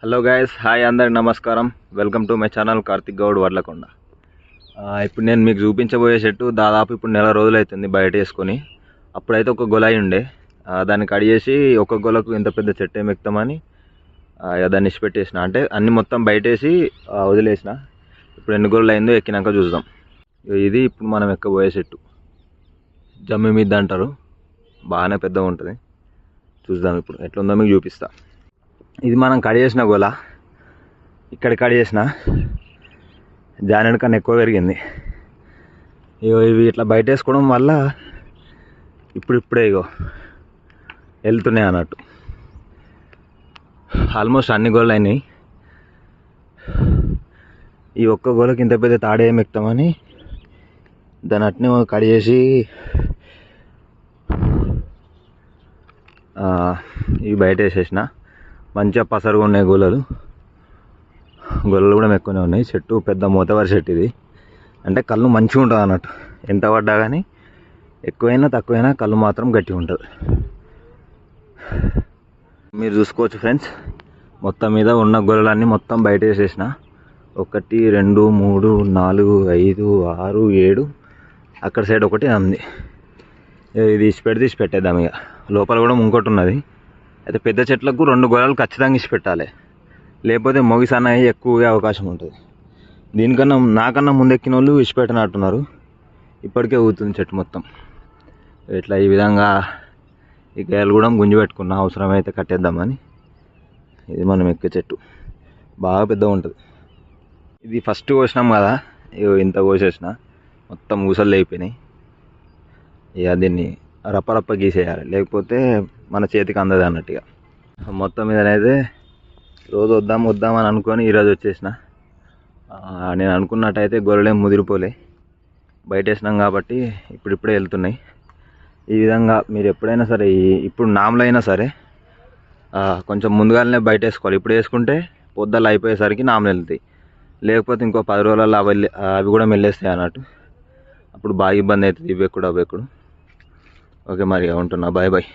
Hello guys, hi అందరికి నమస్కారం. Welcome to my channel Karthik Goud Varlakonda. ఇప్పుడు నేను మీకు చూపించబోయే చెట్టు దాదాపు ఇప్పుడు నెల రోజులు అవుతుంది బయట వేసుకొని. అప్పుడైతే ఒక గొలాయి ఉండే, దాన్ని కడిగేసి ఒక గొలకు ఇంత పెద్ద చెట్టు ఏమి ఎక్కుతామని దాన్ని ఇచ్చిపెట్టేసిన. అంటే అన్ని మొత్తం బయటేసి వదిలేసిన. ఇప్పుడు ఎన్ని గొలలు అయిందో ఎక్కినాక చూద్దాం. ఇది ఇప్పుడు మనం ఎక్కబోయే చెట్టు జమ్మి మీద అంటారు. బాగానే పెద్దగా ఉంటుంది. చూద్దాం ఇప్పుడు ఎట్లుందో మీకు చూపిస్తా. ఇది మనం కడిగేసిన గోల. ఇక్కడ కడిగేసిన జానెడ్ కన్నా ఎక్కువ పెరిగింది. ఇవి ఇట్లా బయట వేసుకోవడం వల్ల ఇప్పుడే వెళ్తున్నాయి అన్నట్టు. ఆల్మోస్ట్ అన్ని గోళ్ళు అయినాయి. ఈ ఒక్క గోలకి ఇంత పెద్ద తాడేం ఎక్కుతామని దాన్ని అట్నే కడిగేసి ఇవి బయట వేసేసిన. మంచిగా పసరుగా ఉన్నాయి గొలలు కూడా ఎక్కువనే ఉన్నాయి. చెట్టు పెద్ద మోతవరి చెట్టు ఇది. అంటే కళ్ళు మంచిగా ఉంటుంది అన్నట్టు. ఎంత పడ్డా కానీ ఎక్కువైనా తక్కువైనా కళ్ళు మాత్రం గట్టిగా ఉంటుంది. మీరు చూసుకోవచ్చు ఫ్రెండ్స్, మొత్తం మీద ఉన్న గొలలన్నీ మొత్తం బయట వేసేసిన. 1 2 3 4 5 6 7 అక్కడ సైడ్ ఒకటి ఉంది. ఇది తీసి పెట్టేద్దాం. ఇక లోపల కూడా ఇంకోటి ఉన్నది. అయితే పెద్ద చెట్లకు 2 గొలలు ఖచ్చితంగా ఇచ్చి పెట్టాలి, లేకపోతే మొగిసన్న ఎక్కువగా అవకాశం ఉంటుంది. దీనికన్నా నాకన్నా ముందెక్కిన వాళ్ళు ఇచ్చి పెట్టినట్టున్నారు. ఇప్పటికే ఊగుతుంది చెట్టు మొత్తం. ఇట్లా ఈ విధంగా ఈ గేలు కూడా గుంజి పెట్టుకున్నా, అవసరమైతే కట్టేద్దామని. ఇది మనం ఎక్కే చెట్టు బాగా పెద్దగా ఉంటుంది. ఇది ఫస్ట్ కోసినాం కదా, ఇంత కోసేసిన మొత్తం ఊసలు అయిపోయినాయి. ఇక దీన్ని రప్ప గీసేయాలి, లేకపోతే మన చేతికి అందదు అన్నట్టుగా. మొత్తం మీదనైతే రోజు వద్దామని అనుకొని ఈరోజు వచ్చేసిన. నేను అనుకున్నట్టయితే గొర్రెలేం ముదిరిపోలే, బయట వేసినాం కాబట్టి ఇప్పుడే వెళ్తున్నాయి. ఈ విధంగా మీరు ఎప్పుడైనా సరే, ఇప్పుడు నామలు అయినా సరే కొంచెం ముందుగానే బయట వేసుకోవాలి. ఇప్పుడు వేసుకుంటే పొద్దులు అయిపోయేసరికి నామలు వెళ్తాయి. లేకపోతే ఇంకో 10 రోజులలో అవి కూడా మెల్లేస్తాయి అన్నట్టు. అప్పుడు బాగా ఇబ్బంది అవుతుంది ఇవ్వెక్కుడు. ఓకే, మరి ఉంటున్నా. బాయ్.